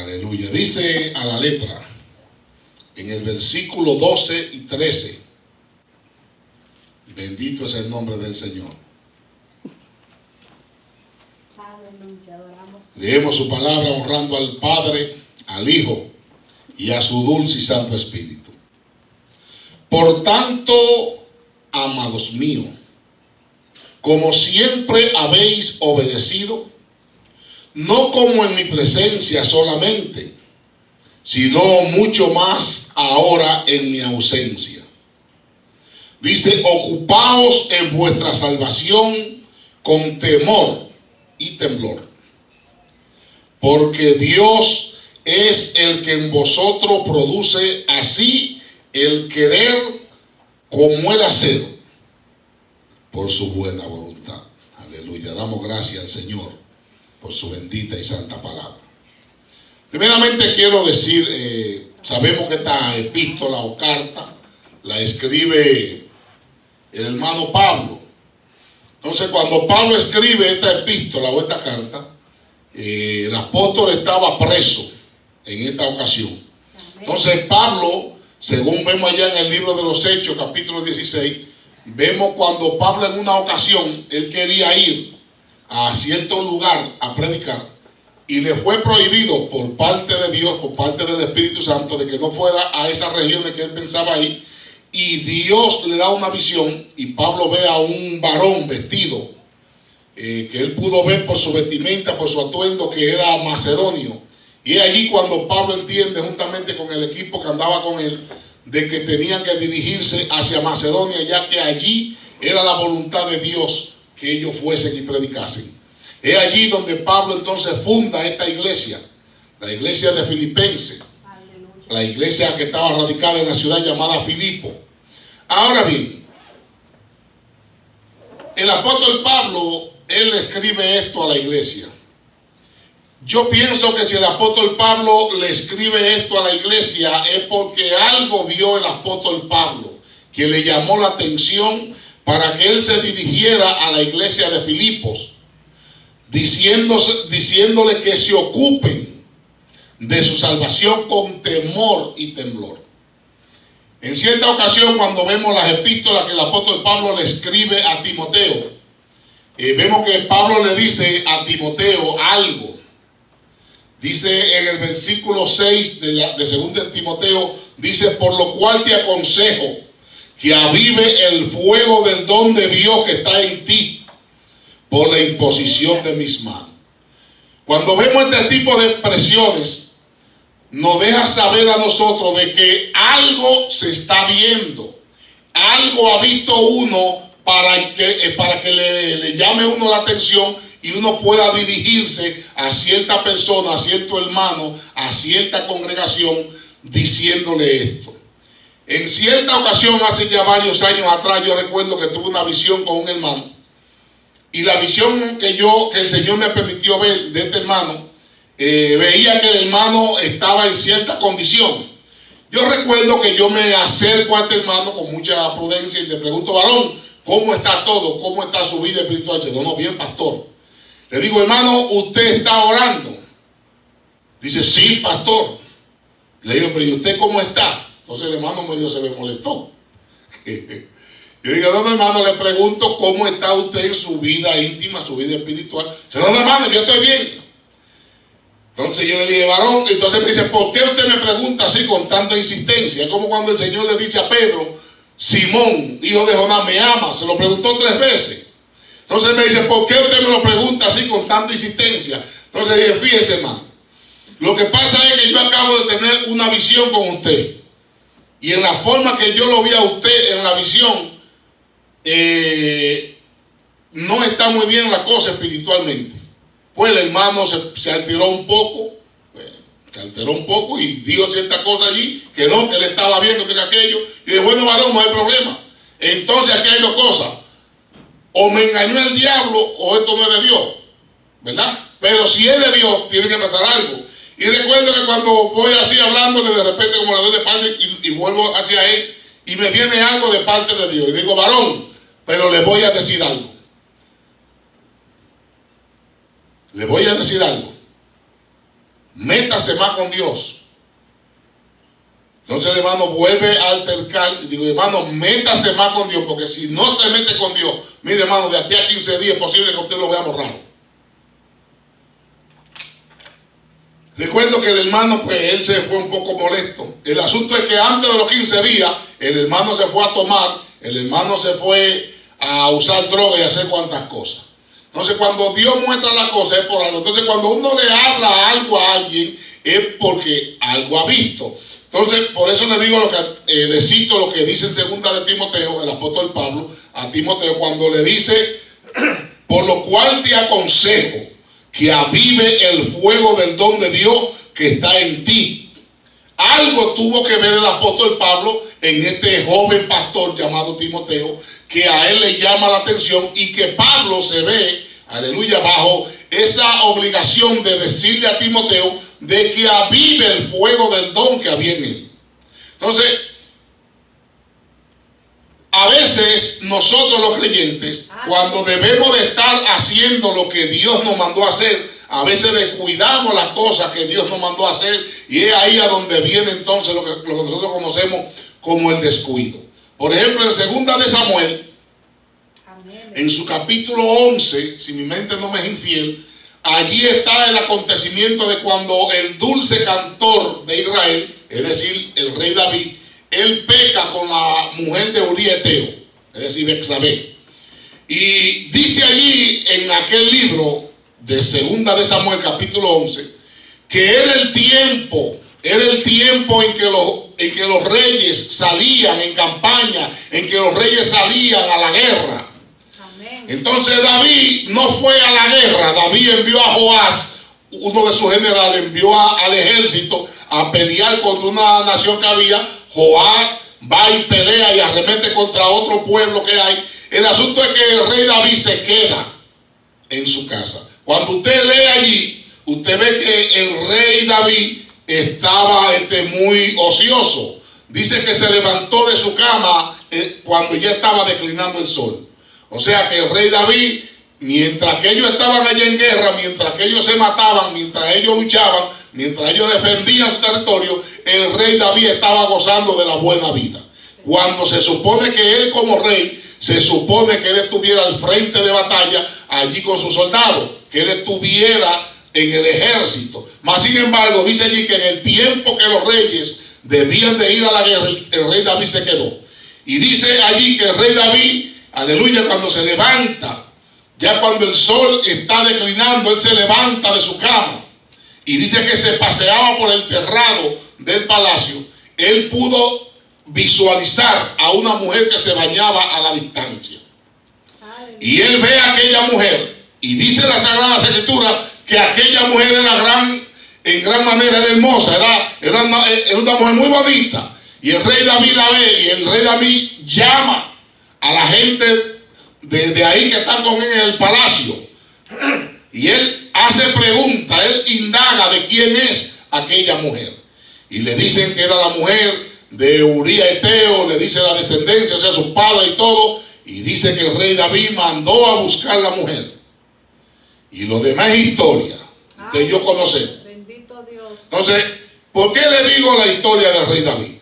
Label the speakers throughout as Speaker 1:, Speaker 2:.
Speaker 1: Aleluya. Dice a la letra, en el versículo 12 y 13, bendito es el nombre del Señor.
Speaker 2: Aleluya, adoramos.
Speaker 1: Leemos su palabra honrando al Padre, al Hijo y a su dulce y santo Espíritu. Por tanto, amados míos, como siempre habéis obedecido, no como en mi presencia solamente, sino mucho más ahora en mi ausencia. Dice, ocupaos en vuestra salvación con temor y temblor, porque Dios es el que en vosotros produce así el querer como el hacer por su buena voluntad. Aleluya. Damos gracias al Señor por su bendita y santa palabra. Primeramente quiero decir, sabemos que esta epístola o carta la escribe el hermano Pablo. Entonces, cuando Pablo escribe esta epístola o esta carta, el apóstol estaba preso en esta ocasión. Entonces, Pablo, según vemos allá en el libro de los Hechos, capítulo 16, vemos cuando Pablo en una ocasión, él quería ir a cierto lugar a predicar y le fue prohibido por parte de Dios, por parte del Espíritu Santo, de que no fuera a esas regiones que él pensaba ir. Y Dios le da una visión y Pablo ve a un varón vestido, que él pudo ver por su vestimenta, por su atuendo, que era macedonio. Y es allí cuando Pablo entiende, juntamente con el equipo que andaba con él, de que tenían que dirigirse hacia Macedonia, ya que allí era la voluntad de Dios que ellos fuesen y predicasen. Es allí donde Pablo entonces funda esta iglesia, la iglesia de Filipenses, la iglesia que estaba radicada en la ciudad llamada Filipo. Ahora bien, el apóstol Pablo, él escribe esto a la iglesia. Yo pienso que si el apóstol Pablo le escribe esto a la iglesia es porque algo vio el apóstol Pablo que le llamó la atención para que él se dirigiera a la iglesia de Filipos, diciéndole que se ocupen de su salvación con temor y temblor. En cierta ocasión, cuando vemos las epístolas que el apóstol Pablo le escribe a Timoteo, vemos que Pablo le dice a Timoteo algo. Dice en el versículo 6 de 2 Timoteo, dice, por lo cual te aconsejo que avive el fuego del don de Dios que está en ti por la imposición de mis manos. Cuando vemos este tipo de expresiones, nos deja saber a nosotros de que algo se está viendo, algo ha visto uno para que le llame uno la atención y uno pueda dirigirse a cierta persona, a cierto hermano, a cierta congregación, diciéndole esto. En cierta ocasión, hace ya varios años atrás, yo recuerdo que tuve una visión con un hermano, y la visión que el Señor me permitió ver de este hermano, veía que el hermano estaba en cierta condición. Yo recuerdo que yo me acerco a este hermano con mucha prudencia y le pregunto, varón, ¿cómo está todo? ¿Cómo está su vida espiritual? Dice, no, bien, pastor. Le digo, hermano, ¿usted está orando? Dice, sí, pastor. Le digo, pero ¿y usted cómo está? Entonces el hermano medio se me molestó. Yo digo, no, hermano, le pregunto cómo está usted en su vida íntima, su vida espiritual. Dice, no, hermano, yo estoy bien. Entonces yo le dije, varón, entonces me dice, ¿por qué usted me pregunta así con tanta insistencia? Es como cuando el Señor le dice a Pedro, Simón, hijo de Jonás, ¿me ama? Se lo preguntó 3 veces. Entonces me dice, ¿por qué usted me lo pregunta así con tanta insistencia? Entonces dije, fíjese, hermano, lo que pasa es que yo acabo de tener una visión con usted. Y en la forma que yo lo vi a usted en la visión, no está muy bien la cosa espiritualmente. Pues el hermano se alteró un poco, y dijo cierta cosa allí, que no, que él estaba bien, que tenía aquello. Y dije, bueno, varón, no hay problema. Entonces aquí hay 2 cosas. O me engañó el diablo o esto no es de Dios, ¿verdad? Pero si es de Dios, tiene que pasar algo. Y recuerdo que cuando voy así hablándole, de repente como le doy la espalda y vuelvo hacia él, y me viene algo de parte de Dios. Y digo, varón, pero le voy a decir algo. Le voy a decir algo. métase más con Dios. Entonces el hermano vuelve a altercar y digo, hermano, métase más con Dios, porque si no se mete con Dios, mire hermano, de aquí a 15 días es posible que usted lo vea raro. Recuerdo que el hermano, pues él se fue un poco molesto. El asunto es que antes de los 15 días, el hermano se fue a tomar, el hermano se fue a usar droga y a hacer cuantas cosas. Entonces cuando Dios muestra la cosa es por algo. Entonces cuando uno le habla algo a alguien es porque algo ha visto. Entonces por eso le digo le cito lo que dice en 2 de Timoteo, el apóstol Pablo, a Timoteo, cuando le dice, por lo cual te aconsejo que avive el fuego del don de Dios que está en ti. Algo tuvo que ver el apóstol Pablo en este joven pastor llamado Timoteo, que a él le llama la atención y que Pablo se ve, aleluya, bajo esa obligación de decirle a Timoteo de que avive el fuego del don que había en él. Entonces, a veces nosotros los creyentes, cuando debemos de estar haciendo lo que Dios nos mandó a hacer, a veces descuidamos las cosas que Dios nos mandó a hacer, y es ahí a donde viene entonces lo que nosotros conocemos como el descuido. Por ejemplo, en 2 de Samuel, en su capítulo 11, si mi mente no me es infiel, allí está el acontecimiento de cuando el dulce cantor de Israel, es decir, el rey David, él peca con la mujer de Uría Eteo, es decir, Betsabé. Y dice allí en aquel libro de 2 de Samuel, capítulo 11, que era el tiempo en que los reyes salían en campaña, en que los reyes salían a la guerra. Amén. Entonces David no fue a la guerra. David envió a Joás, uno de sus generales, envió al ejército a pelear contra una nación que había. Joás va y pelea y arremete contra otro pueblo que hay. El asunto es que el rey David se queda en su casa. Cuando usted lee allí, usted ve que el rey David estaba muy ocioso. Dice que se levantó de su cama cuando ya estaba declinando el sol. O sea que el rey David, mientras que ellos estaban allá en guerra, mientras que ellos se mataban, mientras ellos luchaban, mientras ellos defendían su territorio, el rey David estaba gozando de la buena vida. Cuando se supone que él como rey, se supone que él estuviera al frente de batalla allí con sus soldados, que él estuviera en el ejército. Mas sin embargo, dice allí que en el tiempo que los reyes debían de ir a la guerra, el rey David se quedó. Y dice allí que el rey David, aleluya, cuando se levanta, ya cuando el sol está declinando, él se levanta de su cama. Y dice que se paseaba por el terrado del palacio. Él pudo visualizar a una mujer que se bañaba a la distancia. Y él ve a aquella mujer. Y dice la Sagrada Escritura que aquella mujer era en gran manera era hermosa. Era una mujer muy bonita. Y el rey David la ve. Y el rey David llama a la gente de ahí que están con él en el palacio. Y él hace preguntas, él indaga de quién es aquella mujer. Y le dicen que era la mujer de Uría Eteo, le dice la descendencia, o sea, su padre y todo. Y dice que el rey David mandó a buscar la mujer. Y lo demás es historia. Usted y yo conocemos.
Speaker 2: Bendito Dios. Entonces,
Speaker 1: ¿por qué le digo la historia del rey David?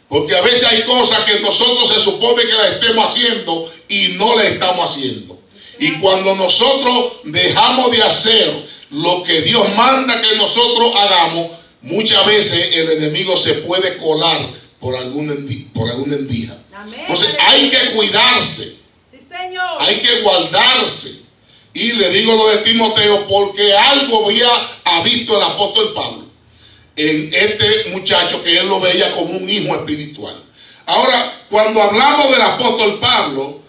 Speaker 1: Porque a veces hay cosas que nosotros se supone que las estemos haciendo y no las estamos haciendo. Y cuando nosotros dejamos de hacer lo que Dios manda que nosotros hagamos, muchas veces el enemigo se puede colar por alguna endija.
Speaker 2: Amén.
Speaker 1: Entonces hay que cuidarse.
Speaker 2: Sí, Señor.
Speaker 1: Hay que guardarse. Y le digo lo de Timoteo porque algo ha visto el apóstol Pablo en este muchacho, que él lo veía como un hijo espiritual. Ahora, cuando hablamos del apóstol Pablo,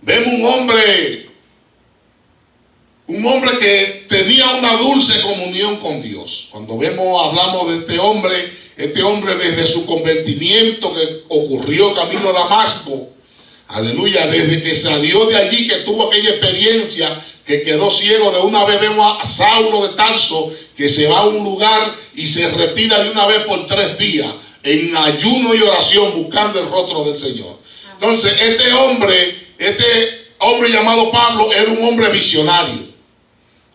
Speaker 1: vemos un hombre que tenía una dulce comunión con Dios. Cuando hablamos de este hombre desde su convertimiento que ocurrió camino a Damasco, aleluya, desde que salió de allí, que tuvo aquella experiencia, que quedó ciego, de una vez vemos a Saulo de Tarso, que se va a un lugar y se retira de una vez por 3 días, en ayuno y oración, buscando el rostro del Señor. Entonces, este hombre llamado Pablo era un hombre visionario.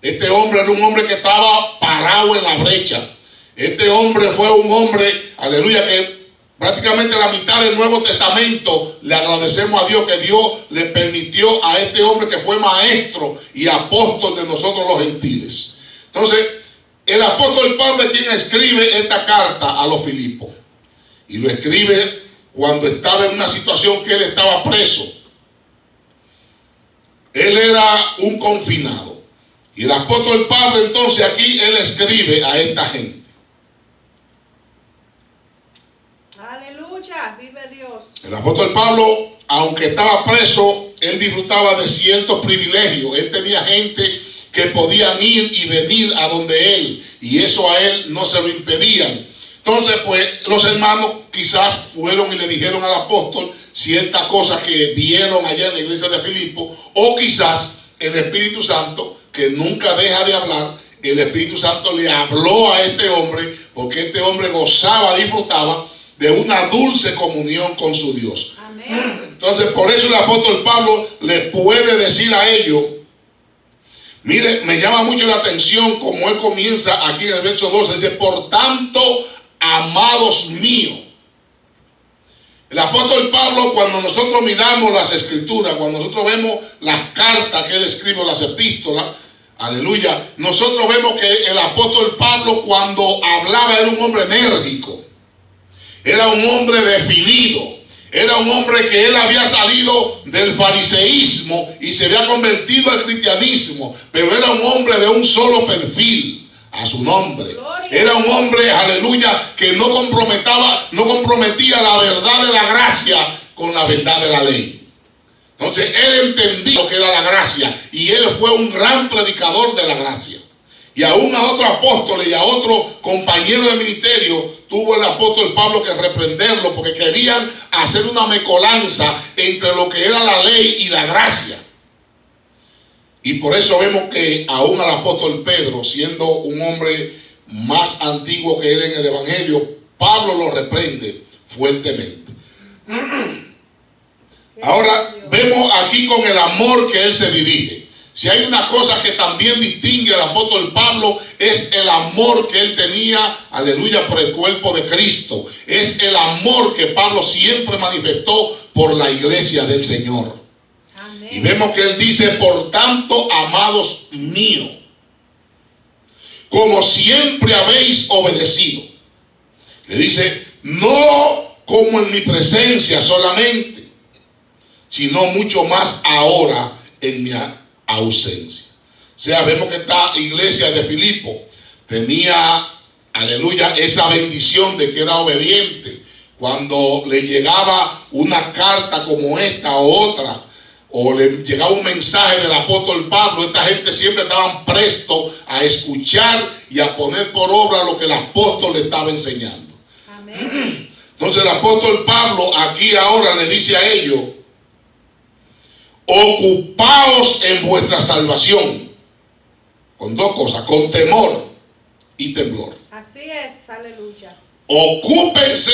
Speaker 1: Este hombre era un hombre que estaba parado parado en la brecha. Este hombre fue un hombre, aleluya, que prácticamente la mitad del Nuevo Testamento le agradecemos a Dios que Dios le permitió a este hombre que fue maestro y apóstol de nosotros los gentiles. Entonces, el apóstol Pablo es quien escribe esta carta a los Filipos. Y lo escribe cuando estaba en una situación que él estaba preso. Él era un confinado. Y el apóstol Pablo entonces aquí él escribe a esta gente.
Speaker 2: Aleluya, vive Dios.
Speaker 1: El apóstol Pablo, aunque estaba preso, él disfrutaba de ciertos privilegios. Él tenía gente que podían ir y venir a donde él, y eso a él no se lo impedían. Entonces, pues, los hermanos quizás fueron y le dijeron al apóstol ciertas cosas que vieron allá en la iglesia de Filipo, o quizás el Espíritu Santo, que nunca deja de hablar, el Espíritu Santo le habló a este hombre, porque este hombre gozaba, disfrutaba de una dulce comunión con su Dios.
Speaker 2: Amén.
Speaker 1: Entonces, por eso el apóstol Pablo le puede decir a ellos, mire, me llama mucho la atención como él comienza aquí en el verso 12, dice, por tanto, amados míos. El apóstol Pablo, cuando nosotros miramos las escrituras, cuando nosotros vemos las cartas que él escribe, las epístolas, aleluya, nosotros vemos que el apóstol Pablo cuando hablaba era un hombre enérgico, era un hombre definido, era un hombre que él había salido del fariseísmo y se había convertido al cristianismo, pero era un hombre de un solo perfil a su nombre. Era un hombre, aleluya, que no comprometía la verdad de la gracia con la verdad de la ley. Entonces él entendió lo que era la gracia y él fue un gran predicador de la gracia. Y aún a otros apóstoles y a otros compañeros de ministerio tuvo el apóstol Pablo que reprenderlo porque querían hacer una mezcolanza entre lo que era la ley y la gracia. Y por eso vemos que aún al apóstol Pedro, siendo un hombre más antiguo que él en el evangelio, Pablo lo reprende fuertemente. Ahora vemos aquí con el amor que él se dirige. Si hay una cosa que también distingue al apóstol Pablo, es el amor que él tenía, aleluya, por el cuerpo de Cristo. Es el amor que Pablo siempre manifestó por la iglesia del Señor. Amén. Y vemos que él dice, por tanto, amados míos, como siempre habéis obedecido. Le dice, no como en mi presencia solamente, sino mucho más ahora en mi ausencia. O sea, vemos que esta iglesia de Filipo tenía, aleluya, esa bendición de que era obediente. Cuando le llegaba una carta como esta o otra, o le llegaba un mensaje del apóstol Pablo, esta gente siempre estaban prestos a escuchar y a poner por obra lo que el apóstol le estaba enseñando. Amén. Entonces el apóstol Pablo aquí ahora le dice a ellos, ocupaos en vuestra salvación, con dos cosas, con temor y temblor.
Speaker 2: Así es, aleluya.
Speaker 1: Ocúpense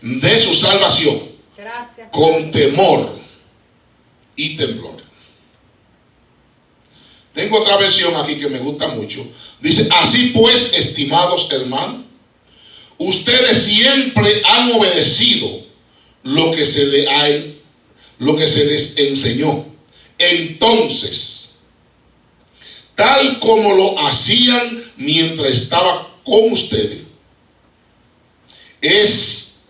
Speaker 1: de su salvación.
Speaker 2: Gracias.
Speaker 1: Con temor y temblor. Tengo otra versión aquí que me gusta mucho. Dice, así pues, estimados hermanos, ustedes siempre han obedecido lo que se les enseñó. Entonces, tal como lo hacían mientras estaba con ustedes, es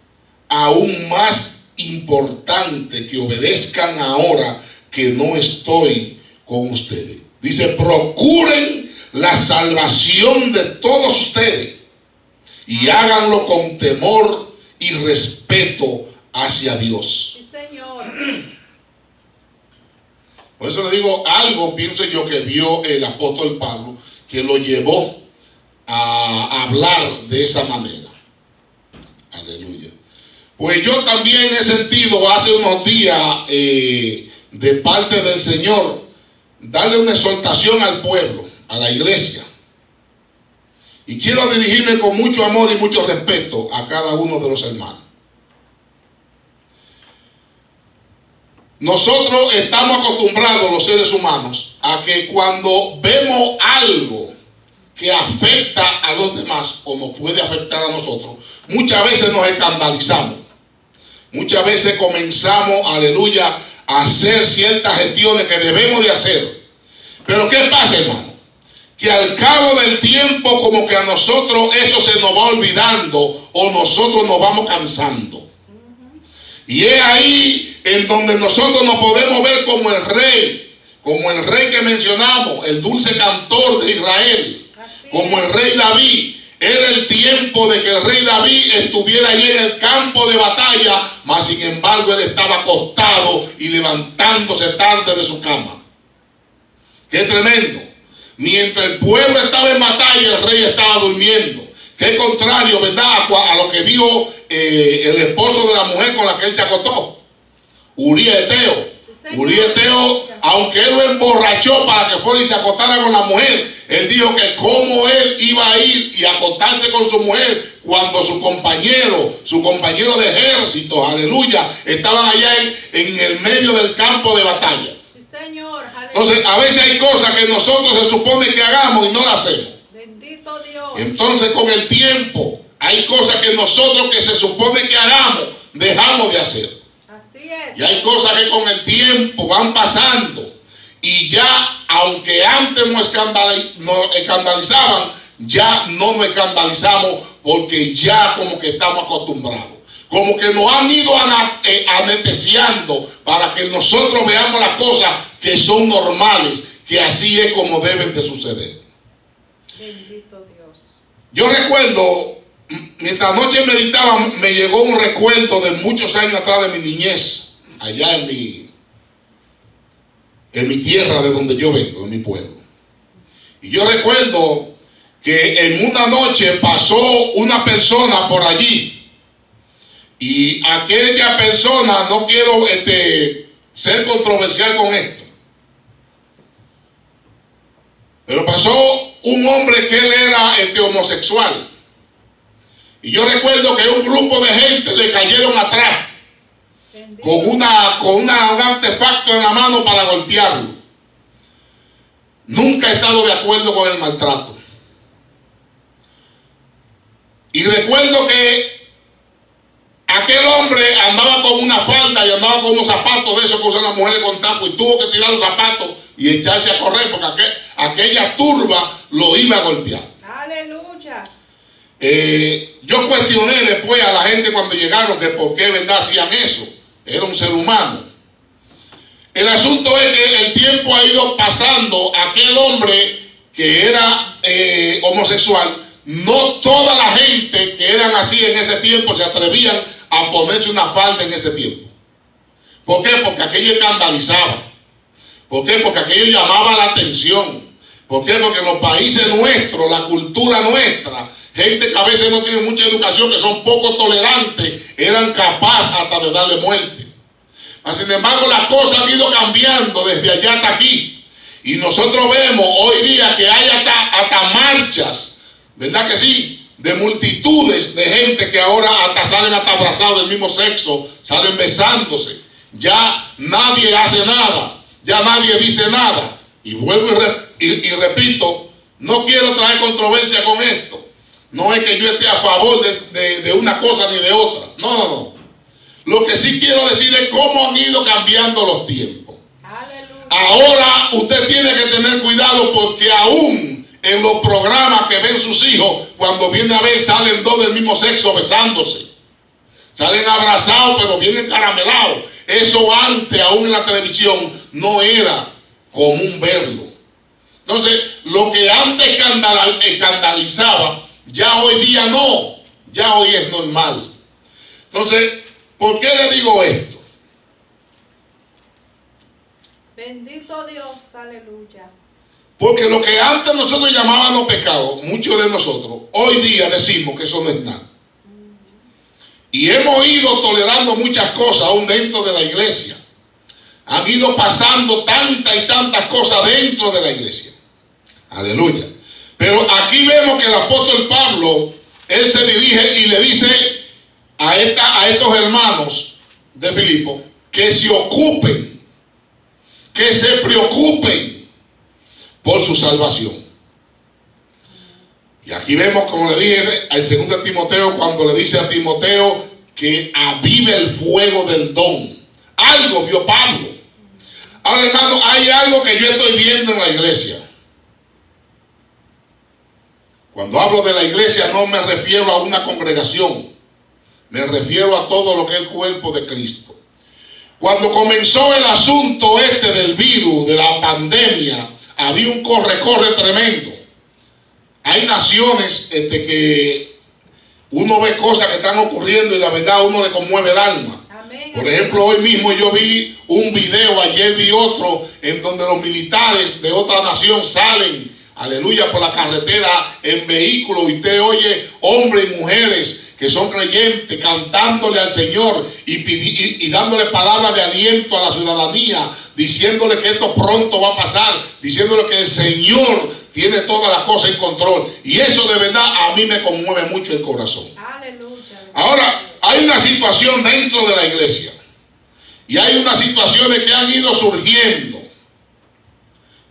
Speaker 1: aún más importante que obedezcan ahora que no estoy con ustedes. Dice, procuren la salvación de todos ustedes y háganlo con temor y respeto hacia Dios.
Speaker 2: Sí, Señor.
Speaker 1: Por eso le digo, algo pienso yo que vio el apóstol Pablo que lo llevó a hablar de esa manera. Aleluya. Pues yo también he sentido hace unos días de parte del Señor darle una exhortación al pueblo, a la iglesia. Y quiero dirigirme con mucho amor y mucho respeto a cada uno de los hermanos. Nosotros estamos acostumbrados, los seres humanos, a que cuando vemos algo que afecta a los demás o nos puede afectar a nosotros, muchas veces nos escandalizamos. Muchas veces comenzamos, aleluya, a hacer ciertas gestiones que debemos de hacer. Pero ¿qué pasa, hermano? Que al cabo del tiempo como que a nosotros eso se nos va olvidando o nosotros nos vamos cansando. Y es ahí en donde nosotros nos podemos ver como el rey que mencionamos, el dulce cantor de Israel, como el rey David. Era el tiempo de que el rey David estuviera allí en el campo de batalla, mas sin embargo él estaba acostado y levantándose tarde de su cama. ¡Qué tremendo! Mientras el pueblo estaba en batalla, el rey estaba durmiendo. Qué contrario, ¿verdad?, a lo que dijo el esposo de la mujer con la que él se acostó, Urías Eteo. Urías Eteo, aunque él lo emborrachó para que fuera y se acostara con la mujer, él dijo que cómo él iba a ir y acostarse con su mujer cuando su compañero de ejército, aleluya, estaban allá en el medio del campo de batalla.
Speaker 2: Sí, Señor.
Speaker 1: Entonces, a veces hay cosas que nosotros se supone que hagamos y no las hacemos.
Speaker 2: Bendito Dios.
Speaker 1: Entonces, con el tiempo, hay cosas que nosotros que se supone que hagamos, dejamos de hacer.
Speaker 2: Así es.
Speaker 1: Y hay cosas que con el tiempo van pasando. Y ya, aunque antes nos escandalizaban, ya no nos escandalizamos porque ya como que estamos acostumbrados. Como que nos han ido anestesiando para que nosotros veamos las cosas que son normales, que así es como deben de suceder.
Speaker 2: Bendito Dios.
Speaker 1: Yo recuerdo, mientras anoche meditaba, me llegó un recuerdo de muchos años atrás de mi niñez, allá en mi tierra de donde yo vengo, en mi pueblo. Y yo recuerdo que en una noche pasó una persona por allí. Y aquella persona, no quiero ser controversial con esto, pero pasó un hombre que él era homosexual. Y yo recuerdo que un grupo de gente le cayeron atrás con un artefacto en la mano para golpearlo. Nunca he estado de acuerdo con el maltrato. Y recuerdo que aquel hombre andaba con una falda y andaba con unos zapatos de esos que usan las mujeres con taco, y tuvo que tirar los zapatos y echarse a correr porque aquella turba lo iba a golpear.
Speaker 2: Aleluya.
Speaker 1: Yo cuestioné después a la gente cuando llegaron que por qué, ¿verdad?, hacían eso. Era un ser humano. El asunto es que el tiempo ha ido pasando. Aquel hombre que era homosexual, no toda la gente que eran así en ese tiempo se atrevían a ponerse una falda en ese tiempo. ¿Por qué? Porque aquello escandalizaba. ¿Por qué? Porque aquello llamaba la atención. ¿Por qué? Porque en los países nuestros, la cultura nuestra, gente que a veces no tiene mucha educación, que son poco tolerantes, eran capaces hasta de darle muerte. Mas, sin embargo, las cosas han ido cambiando desde allá hasta aquí. Y nosotros vemos hoy día que hay hasta marchas, ¿verdad que sí?, de multitudes de gente que ahora hasta salen hasta abrazados del mismo sexo, salen besándose. Ya nadie hace nada, ya nadie dice nada. Y vuelvo y repito, no quiero traer controversia con esto. No es que yo esté a favor de una cosa ni de otra. No. Lo que sí quiero decir es cómo han ido cambiando los tiempos.
Speaker 2: Aleluya.
Speaker 1: Ahora usted tiene que tener cuidado porque aún en los programas que ven sus hijos, cuando viene a ver, salen dos del mismo sexo besándose. Salen abrazados, pero vienen caramelados. Eso antes, aún en la televisión, no era común verlo. Entonces, lo que antes escandalizaba, ya hoy día no. Ya hoy es normal. Entonces, ¿por qué le digo esto?
Speaker 2: Bendito Dios, aleluya.
Speaker 1: Porque lo que antes nosotros llamábamos pecado, muchos de nosotros, hoy día decimos que eso no es nada. Y hemos ido tolerando muchas cosas aún dentro de la iglesia. Han ido pasando tantas y tantas cosas dentro de la iglesia. Aleluya. Pero aquí vemos que el apóstol Pablo, él se dirige y le dice a estos hermanos de Filipo que se ocupen, que se preocupen por su salvación. Y aquí vemos, como le dije, al 2 Timoteo, cuando le dice a Timoteo que avive el fuego del don. Algo vio Pablo. Ahora, hermano, hay algo que yo estoy viendo en la iglesia. Cuando hablo de la iglesia no me refiero a una congregación. Me refiero a todo lo que es el cuerpo de Cristo. Cuando comenzó el asunto del virus, de la pandemia, había un corre-corre tremendo. Hay naciones que uno ve cosas que están ocurriendo y la verdad a uno le conmueve el alma.
Speaker 2: Amén.
Speaker 1: Por ejemplo, hoy mismo yo vi un video, ayer vi otro, en donde los militares de otra nación salen, aleluya, por la carretera en vehículos, y usted oye hombres y mujeres que son creyentes cantándole al Señor y dándole palabras de aliento a la ciudadanía, diciéndole que esto pronto va a pasar, diciéndole que el Señor tiene todas las cosas en control. Y eso de verdad a mí me conmueve mucho el corazón.
Speaker 2: Aleluya.
Speaker 1: Ahora, hay una situación dentro de la iglesia y hay unas situaciones que han ido surgiendo.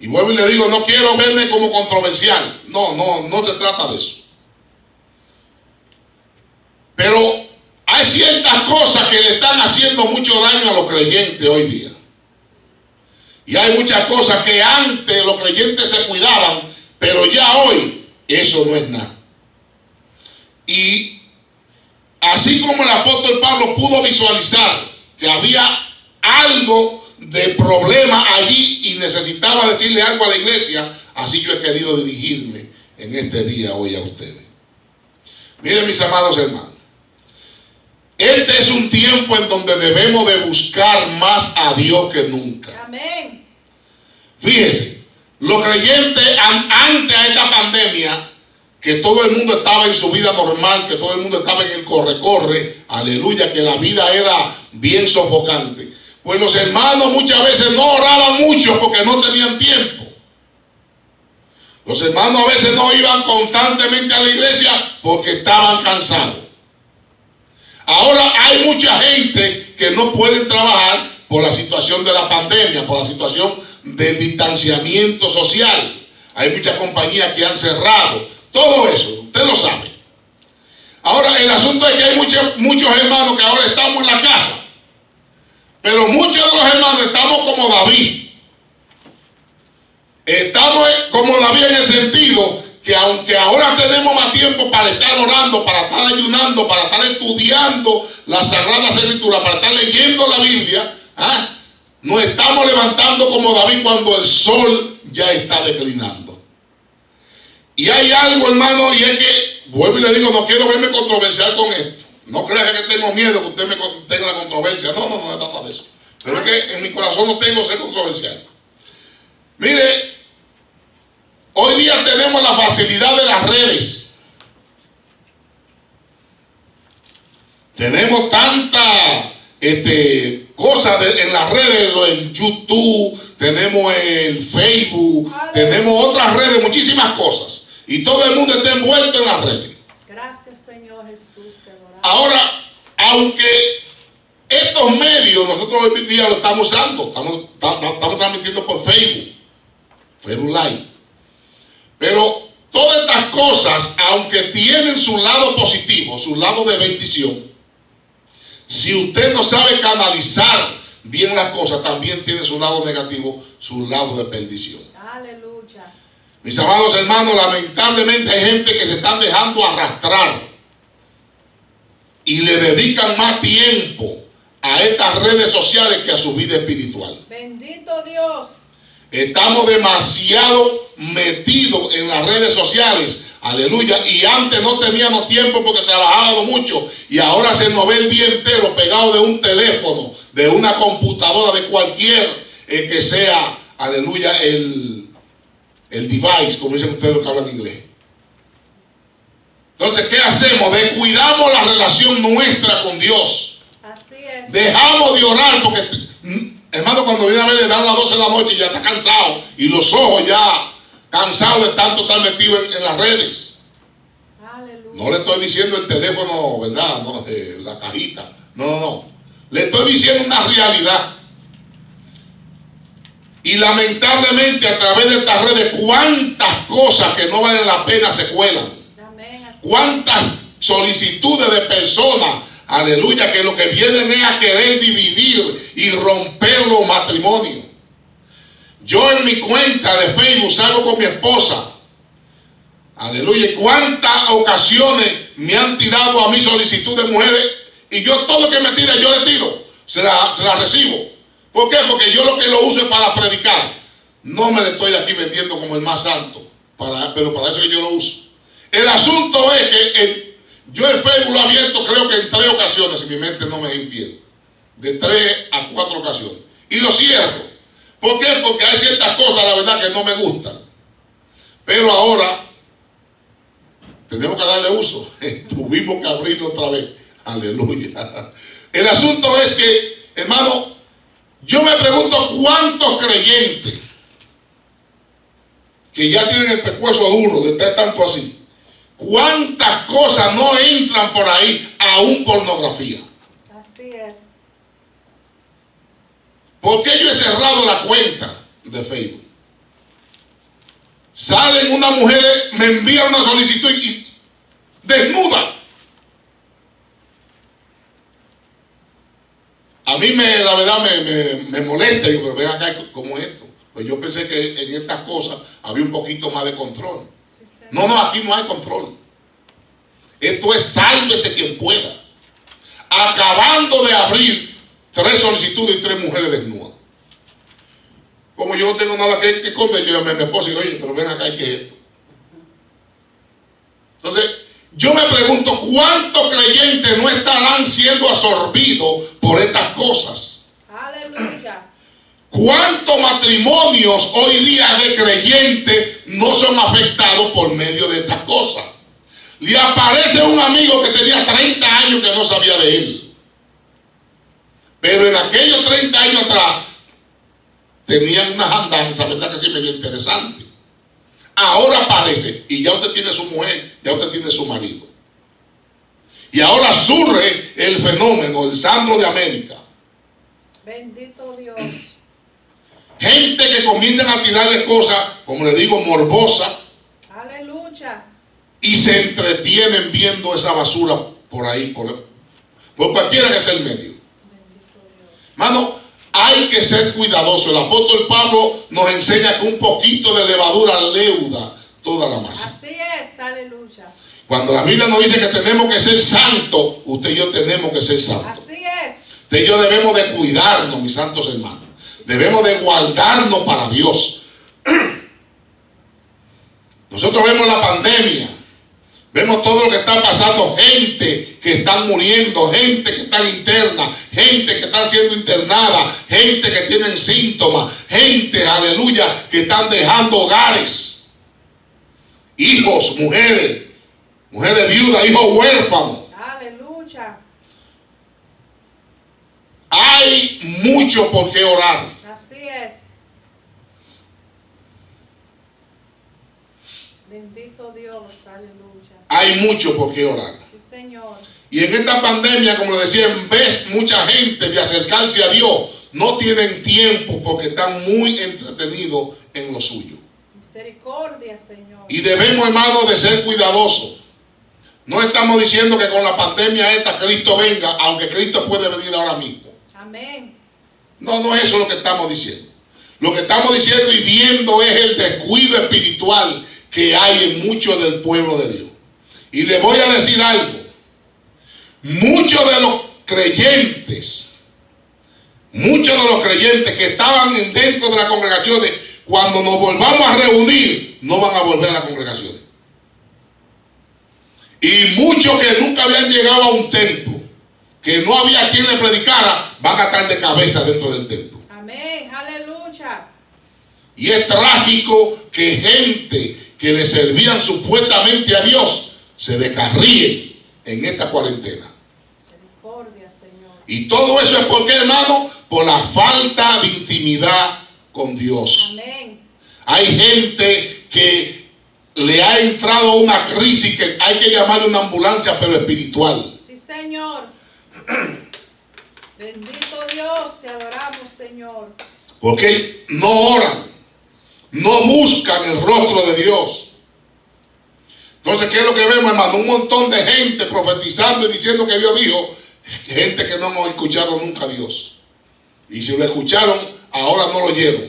Speaker 1: Y vuelvo y le digo, no quiero verme como controversial. No se trata de eso. Pero hay ciertas cosas que le están haciendo mucho daño a los creyentes hoy día. Y hay muchas cosas que antes los creyentes se cuidaban, pero ya hoy eso no es nada. Y así como el apóstol Pablo pudo visualizar que había algo de problema allí y necesitaba decirle algo a la iglesia, así yo he querido dirigirme en este día hoy a ustedes. Miren, mis amados hermanos, este es un tiempo en donde debemos de buscar más a Dios que nunca.
Speaker 2: Amén.
Speaker 1: Fíjese, los creyentes antes a esta pandemia, que todo el mundo estaba en su vida normal, que todo el mundo estaba en el corre-corre, aleluya, que la vida era bien sofocante. Pues los hermanos muchas veces no oraban mucho porque no tenían tiempo. Los hermanos a veces no iban constantemente a la iglesia porque estaban cansados. Ahora hay mucha gente que no puede trabajar por la situación de la pandemia, por la situación del distanciamiento social. Hay muchas compañías que han cerrado. Todo eso, usted lo sabe. Ahora, el asunto es que hay muchos hermanos que ahora estamos en la casa. Pero muchos de los hermanos estamos como David. Estamos como David en el sentido que aunque ahora tenemos más tiempo para estar orando, para estar ayunando, para estar estudiando las Sagradas Escrituras, para estar leyendo la Biblia, nos estamos levantando como David cuando el sol ya está declinando. Y hay algo, hermano, y es que, vuelvo y le digo, no quiero verme controversial con esto. No crea que tengo miedo que usted me tenga la controversia. No se trata de eso. Pero es que en mi corazón no tengo ser controversial. Mire, hoy día tenemos la facilidad de las redes. Tenemos tantas cosas en las redes, en YouTube, tenemos el Facebook, tenemos otras redes, muchísimas cosas. Y todo el mundo está envuelto en las redes.
Speaker 2: Gracias, Señor Jesús, te adoramos.
Speaker 1: Ahora, aunque estos medios nosotros hoy día lo estamos usando, estamos transmitiendo por Facebook Live. Pero todas estas cosas, aunque tienen su lado positivo, su lado de bendición, si usted no sabe canalizar bien las cosas, también tiene su lado negativo, su lado de perdición.
Speaker 2: Aleluya.
Speaker 1: Mis amados hermanos, lamentablemente hay gente que se están dejando arrastrar y le dedican más tiempo a estas redes sociales que a su vida espiritual.
Speaker 2: Bendito Dios.
Speaker 1: Estamos demasiado metidos en las redes sociales, aleluya, y antes no teníamos tiempo porque trabajábamos mucho y ahora se nos ve el día entero pegado de un teléfono, de una computadora, de cualquier que sea, aleluya, el device, como dicen ustedes los que hablan inglés. Entonces, ¿qué hacemos? Descuidamos la relación nuestra con Dios.
Speaker 2: Así es.
Speaker 1: Dejamos de orar porque, hermano, cuando viene a ver le dan las 12 de la noche y ya está cansado y los ojos ya cansados de tanto estar metido en las redes.
Speaker 2: Aleluya.
Speaker 1: No le estoy diciendo el teléfono, ¿verdad? No, la cajita. No. Le estoy diciendo una realidad. Y lamentablemente a través de estas redes, cuántas cosas que no valen la pena se cuelan. cuántas solicitudes de personas, aleluya, que lo que vienen es a querer dividir y romper los matrimonios. Yo en mi cuenta de Facebook salgo con mi esposa, aleluya, y cuántas ocasiones me han tirado a mí solicitud de mujeres, y yo todo lo que me tira yo le tiro, se la recibo. ¿Por qué? Porque yo lo que lo uso es para predicar. No me le estoy aquí vendiendo como el más santo, pero para eso que yo lo uso. El asunto es que yo el Facebook lo he abierto creo que en 3 ocasiones, si mi mente no me es infiel, de 3 a 4 ocasiones, y lo cierro. ¿Por qué? Porque hay ciertas cosas, la verdad, que no me gustan. Pero ahora tenemos que darle uso. Tuvimos que abrirlo otra vez. Aleluya. El asunto es que, hermano, yo me pregunto cuántos creyentes que ya tienen el pescuezo duro de estar tanto así, cuántas cosas no entran por ahí, aún pornografía.
Speaker 2: Así es.
Speaker 1: ¿Por qué yo he cerrado la cuenta de Facebook? Salen unas mujeres, me envían una solicitud y desnuda. A mí la verdad me molesta. Digo, pero ven acá, ¿cómo es esto? Pues yo pensé que en estas cosas había un poquito más de control.
Speaker 2: Sí,
Speaker 1: No, aquí no hay control. Esto es sálvese quien pueda. Acabando de abrir 3 solicitudes y 3 mujeres desnudas. Como yo no tengo nada que esconder, yo llamé a mi esposa y digo, oye, pero ven acá, ¿qué es esto? Entonces, yo me pregunto, ¿cuántos creyentes no estarán siendo absorbidos por estas cosas?
Speaker 2: Aleluya.
Speaker 1: ¿Cuántos matrimonios hoy día de creyentes no son afectados por medio de estas cosas? Le aparece un amigo que tenía 30 años que no sabía de él. Pero en aquellos 30 años atrás tenían unas andanzas, ¿verdad? Que sí, medio interesante. Ahora aparece y ya usted tiene su mujer, ya usted tiene su marido. Y ahora surge el fenómeno, el Sandro de América.
Speaker 2: Bendito Dios.
Speaker 1: Gente que comienzan a tirarle cosas, como le digo, morbosas,
Speaker 2: Aleluya.
Speaker 1: y se entretienen viendo esa basura por ahí, por cualquiera que sea el medio.
Speaker 2: Bendito Dios.
Speaker 1: Hermano, hay que ser cuidadoso. El apóstol Pablo nos enseña que un poquito de levadura leuda toda la masa.
Speaker 2: Así es, aleluya.
Speaker 1: Cuando la Biblia nos dice que tenemos que ser santos, usted y yo tenemos que ser santos.
Speaker 2: Así es.
Speaker 1: Usted y yo debemos de cuidarnos, mis santos hermanos. Debemos de guardarnos para Dios. Nosotros vemos la pandemia. Vemos todo lo que está pasando, gente que están muriendo, gente que está interna, gente que está siendo internada, gente que tienen síntomas, gente, aleluya, que están dejando hogares, hijos, mujeres viudas, hijos huérfanos.
Speaker 2: Aleluya.
Speaker 1: Hay mucho por qué orar.
Speaker 2: Así es. Bendito Dios, aleluya.
Speaker 1: Hay mucho por qué orar.
Speaker 2: Sí, Señor.
Speaker 1: Y en esta pandemia, como le decía, en vez mucha gente de acercarse a Dios, no tienen tiempo porque están muy entretenidos en lo suyo.
Speaker 2: Misericordia, Señor.
Speaker 1: Y debemos, hermanos, de ser cuidadosos. No estamos diciendo que con la pandemia esta Cristo venga, aunque Cristo puede venir ahora mismo.
Speaker 2: Amén.
Speaker 1: No es eso lo que estamos diciendo. Lo que estamos diciendo y viendo es el descuido espiritual que hay en muchos del pueblo de Dios. Y le voy a decir algo. Muchos de los creyentes que estaban dentro de las congregaciones, cuando nos volvamos a reunir, no van a volver a las congregaciones. Y muchos que nunca habían llegado a un templo, que no había quien le predicara, van a estar de cabeza dentro del templo.
Speaker 2: Amén. Aleluya.
Speaker 1: Y es trágico que gente que le servían supuestamente a Dios se descarríen en esta cuarentena.
Speaker 2: Misericordia, Señor.
Speaker 1: Y todo eso es porque, hermano, por la falta de intimidad con Dios.
Speaker 2: Amén.
Speaker 1: Hay gente que le ha entrado una crisis que hay que llamarle una ambulancia, pero espiritual.
Speaker 2: Sí, Señor. Bendito Dios, te adoramos, Señor.
Speaker 1: Porque no oran, no buscan el rostro de Dios. Entonces, ¿qué es lo que vemos, hermano? Un montón de gente profetizando y diciendo que Dios dijo. Gente que no hemos escuchado nunca a Dios. Y si lo escucharon, ahora no lo oyeron.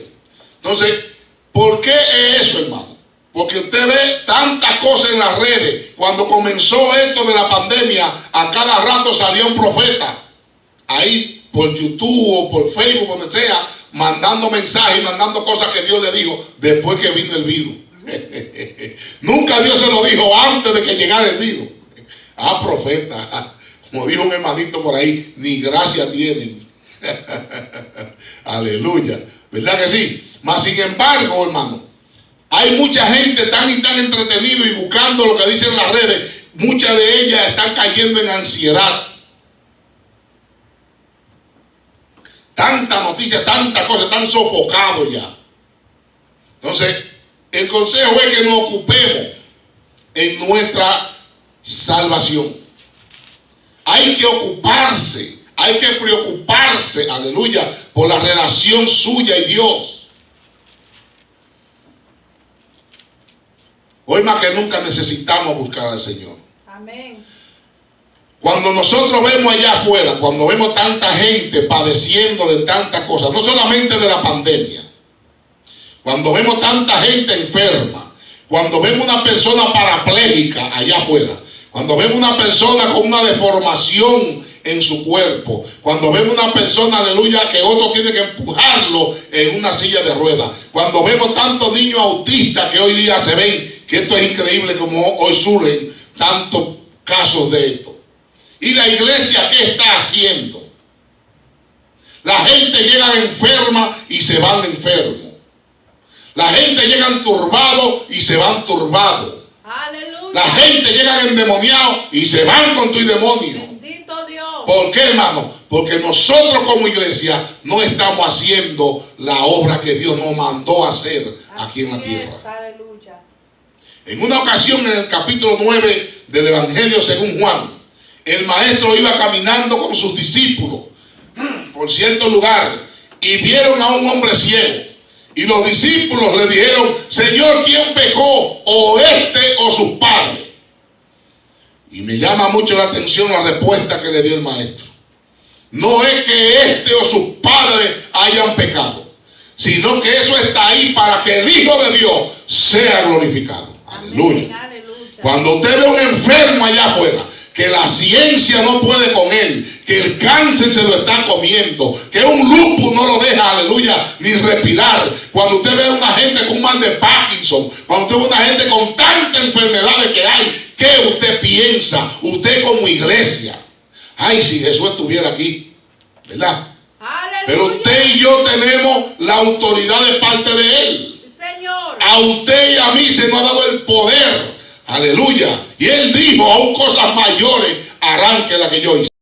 Speaker 1: Entonces, ¿por qué es eso, hermano? Porque usted ve tantas cosas en las redes. Cuando comenzó esto de la pandemia, a cada rato salía un profeta. Ahí por YouTube o por Facebook, donde sea, mandando mensajes, mandando cosas que Dios le dijo después que vino el virus. Nunca Dios se lo dijo antes de que llegara el virus. Ah, profeta, como dijo un hermanito por ahí, ni gracia tienen. Aleluya, ¿verdad que sí? Mas sin embargo, hermano, hay mucha gente tan y tan entretenido y buscando lo que dicen las redes. Muchas de ellas están cayendo en ansiedad. Tanta noticia, tanta cosa, están sofocados ya. Entonces, el consejo es que nos ocupemos en nuestra salvación. Hay que ocuparse, hay que preocuparse, aleluya, por la relación suya y Dios. Hoy más que nunca necesitamos buscar al Señor.
Speaker 2: Amén.
Speaker 1: Cuando nosotros vemos allá afuera, cuando vemos tanta gente padeciendo de tantas cosas, no solamente de la pandemia, cuando vemos tanta gente enferma, cuando vemos una persona parapléjica allá afuera, cuando vemos una persona con una deformación en su cuerpo, cuando vemos una persona, aleluya, que otro tiene que empujarlo en una silla de ruedas, cuando vemos tantos niños autistas que hoy día se ven, que esto es increíble como hoy surgen tantos casos de esto. ¿Y la iglesia qué está haciendo? La gente llega enferma y se van enfermos. La gente llega turbado y se van turbados.
Speaker 2: Aleluya.
Speaker 1: La gente llega endemoniado y se van con tu demonio.
Speaker 2: Bendito Dios.
Speaker 1: ¿Por qué, hermano? Porque nosotros como iglesia no estamos haciendo la obra que Dios nos mandó a hacer aquí en la tierra.
Speaker 2: Aleluya.
Speaker 1: En una ocasión, en el capítulo 9 del Evangelio según Juan, el maestro iba caminando con sus discípulos por cierto lugar y vieron a un hombre ciego. Y los discípulos le dijeron: Señor, ¿quién pecó? ¿O este o sus padres? Y me llama mucho la atención la respuesta que le dio el maestro. No es que este o sus padres hayan pecado, sino que eso está ahí para que el Hijo de Dios sea glorificado. Aleluya.
Speaker 2: Aleluya.
Speaker 1: Cuando usted ve a un enfermo allá afuera, que la ciencia no puede con él, que el cáncer se lo está comiendo, que un lupus no lo deja, aleluya, ni respirar. Cuando usted ve a una gente con un mal de Parkinson, cuando usted ve a una gente con tantas enfermedades que hay, ¿qué usted piensa? Usted como iglesia, ay, si Jesús estuviera aquí, ¿verdad?
Speaker 2: Aleluya.
Speaker 1: Pero usted y yo tenemos la autoridad de parte de Él.
Speaker 2: Sí, Señor.
Speaker 1: A usted y a mí se nos ha dado el poder. Aleluya. Y Él dijo: aún cosas mayores harán que la que yo hice.